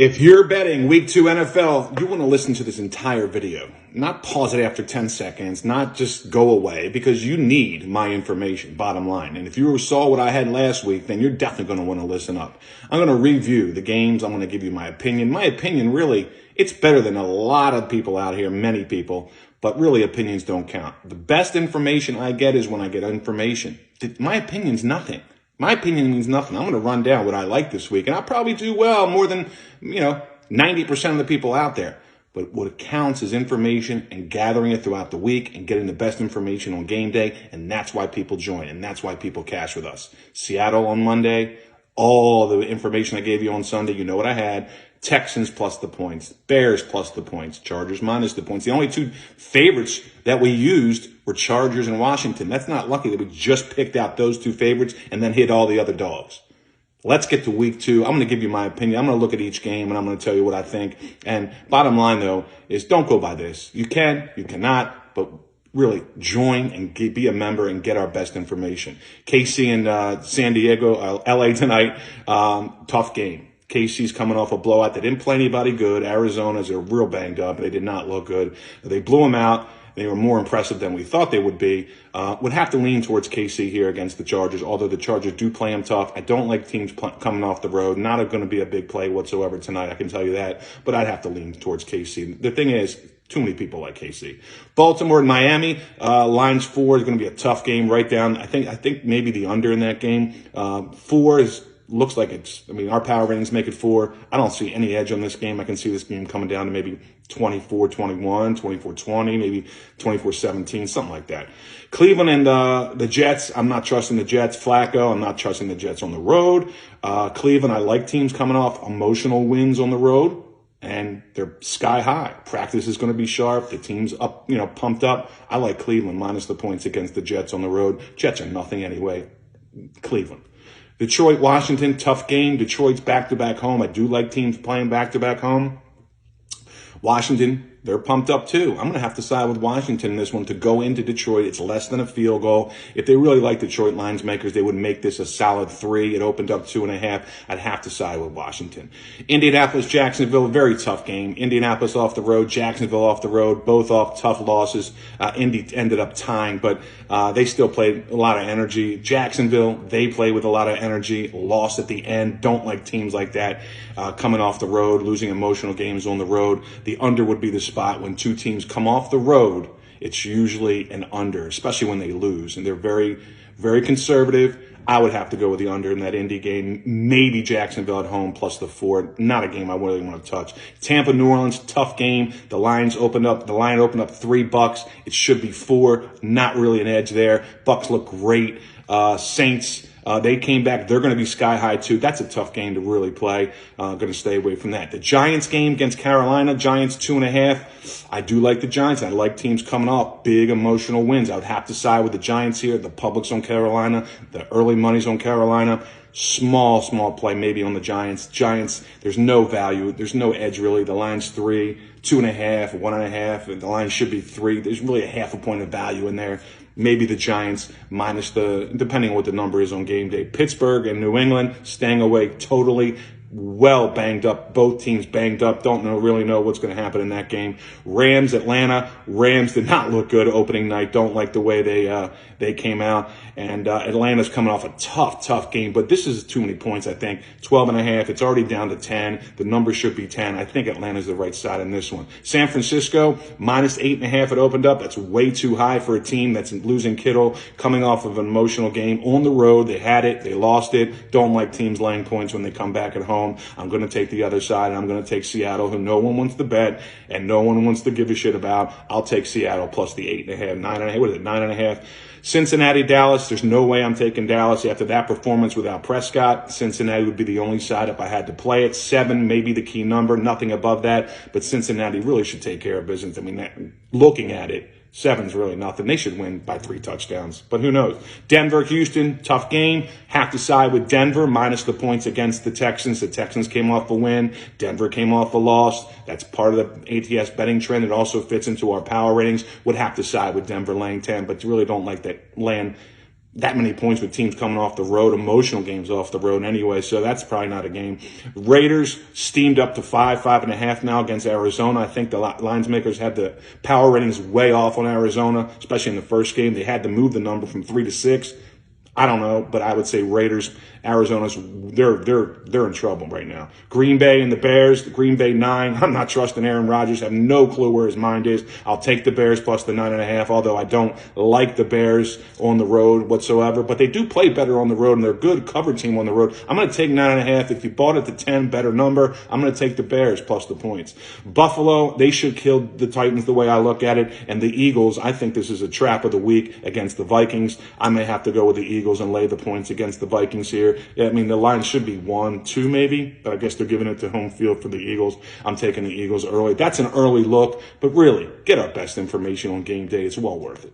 If you're betting week 2 NFL, you want to listen to this entire video. Not pause it after 10 seconds, not just go away, because you need my information, bottom line. And if you saw what I had last week, then you're definitely going to want to listen up. I'm going to review the games. I'm going to give you my opinion. My opinion, really, it's better than a lot of people out here, many people, but really opinions don't count. The best information I get is when I get information. My opinion's nothing. My opinion means nothing. I'm going to run down what I like this week, and I'll probably do well more than, 90% of the people out there. But what counts is information and gathering it throughout the week and getting the best information on game day, and that's why people join, and that's why people cash with us. Seattle on Monday, all the information I gave you on Sunday, you know what I had. Texans plus the points, Bears plus the points, Chargers minus the points. The only two favorites that we used were Chargers and Washington. That's not lucky that we just picked out those two favorites and then hit all the other dogs. Let's get to week 2. I'm going to give you my opinion. I'm going to look at each game and I'm going to tell you what I think. And bottom line, though, is don't go by this. You can, you cannot, but really join and be a member and get our best information. KC and San Diego, LA tonight, tough game. KC's coming off a blowout. They didn't play anybody good. Arizona's are real banged up. They did not look good. They blew them out. They were more impressive than we thought they would be. Would have to lean towards KC here against the Chargers, although the Chargers do play them tough. I don't like teams coming off the road. Not going to be a big play whatsoever tonight, I can tell you that. But I'd have to lean towards KC. The thing is, too many people like KC. Baltimore and Miami, lines 4 is going to be a tough game right down. I think maybe the under in that game. 4 looks like our power ratings make it 4. I don't see any edge on this game. I can see this game coming down to maybe 24-21, 24-20, maybe 24-17, something like that. Cleveland and the Jets, I'm not trusting the Jets. Flacco, I'm not trusting the Jets on the road. Cleveland, I like teams coming off emotional wins on the road, and they're sky high. Practice is going to be sharp. The team's up, pumped up. I like Cleveland minus the points against the Jets on the road. Jets are nothing anyway. Cleveland. Detroit, Washington, tough game. Detroit's back-to-back home. I do like teams playing back-to-back home. Washington, they're pumped up too. I'm going to have to side with Washington in this one to go into Detroit. It's less than a field goal. If they really like Detroit lines makers, they would make this a solid 3. It opened up 2.5. I'd have to side with Washington. Indianapolis, Jacksonville, very tough game. Indianapolis off the road, Jacksonville off the road, both off tough losses. Indy ended up tying, but they still played a lot of energy. Jacksonville, they play with a lot of energy, lost at the end. Don't like teams like that coming off the road, losing emotional games on the road. The under would be the spot when two teams come off the road. It's usually an under, especially when they lose, and they're very, very conservative. I would have to go with the under in that Indy game. Maybe Jacksonville at home plus the 4. Not a game I really want to touch. Tampa, New Orleans, tough game. The line opened up $3. It should be 4. Not really an edge there. Bucks look great. Saints, they came back. They're going to be sky high too. That's a tough game to really play. Going to stay away from that. The Giants game against Carolina. Giants 2.5. I do like the Giants. I like teams coming off big emotional wins. I would have to side with the Giants here. The public's on Carolina. The early money's on Carolina. Small play maybe on the Giants. Giants, there's no value. There's no edge really. The line's 3, 2.5, 1.5. The line should be 3. There's really a half a point of value in there. Maybe the Giants minus depending on what the number is on game day. Pittsburgh and New England staying away totally. Well banged up. Both teams banged up. Don't really know what's going to happen in that game. Rams, Atlanta. Rams did not look good opening night. Don't like the way they came out. And Atlanta's coming off a tough game. But this is too many points, I think. 12.5. It's already down to 10. The number should be 10. I think Atlanta's the right side in this one. San Francisco, minus 8.5. It opened up. That's way too high for a team that's losing Kittle, coming off of an emotional game on the road. They had it. They lost it. Don't like teams laying points when they come back at home. I'm going to take the other side, and I'm going to take Seattle, who no one wants to bet and no one wants to give a shit about. I'll take Seattle plus the 8.5, 9.5. What is it, 9.5? Cincinnati, Dallas. There's no way I'm taking Dallas after that performance without Prescott. Cincinnati would be the only side if I had to play it. 7, maybe the key number, nothing above that. But Cincinnati really should take care of business. Looking at it, 7's really nothing. They should win by 3 touchdowns, but who knows? Denver, Houston, tough game. Have to side with Denver minus the points against the Texans. The Texans came off a win. Denver came off a loss. That's part of the ATS betting trend. It also fits into our power ratings. Would have to side with Denver laying 10, but really don't like that laying that many points with teams coming off the road, emotional games off the road anyway, so that's probably not a game. Raiders steamed up to 5.5 now against Arizona. I think the lines makers had the power ratings way off on Arizona, especially in the first game. They had to move the number from 3 to 6. I don't know, but I would say Raiders, Arizona's, they're in trouble right now. Green Bay and the Bears, Green Bay 9. I'm not trusting Aaron Rodgers. I have no clue where his mind is. I'll take the Bears plus the 9.5, although I don't like the Bears on the road whatsoever. But they do play better on the road, and they're a good cover team on the road. I'm going to take 9.5. If you bought it to 10, better number. I'm going to take the Bears plus the points. Buffalo, they should kill the Titans the way I look at it. And the Eagles, I think this is a trap of the week against the Vikings. I may have to go with the Eagles and lay the points against the Vikings here. I mean, the line should be 1, 2 maybe, but I guess they're giving it to home field for the Eagles. I'm taking the Eagles early. That's an early look, but really, get our best information on game day. It's well worth it.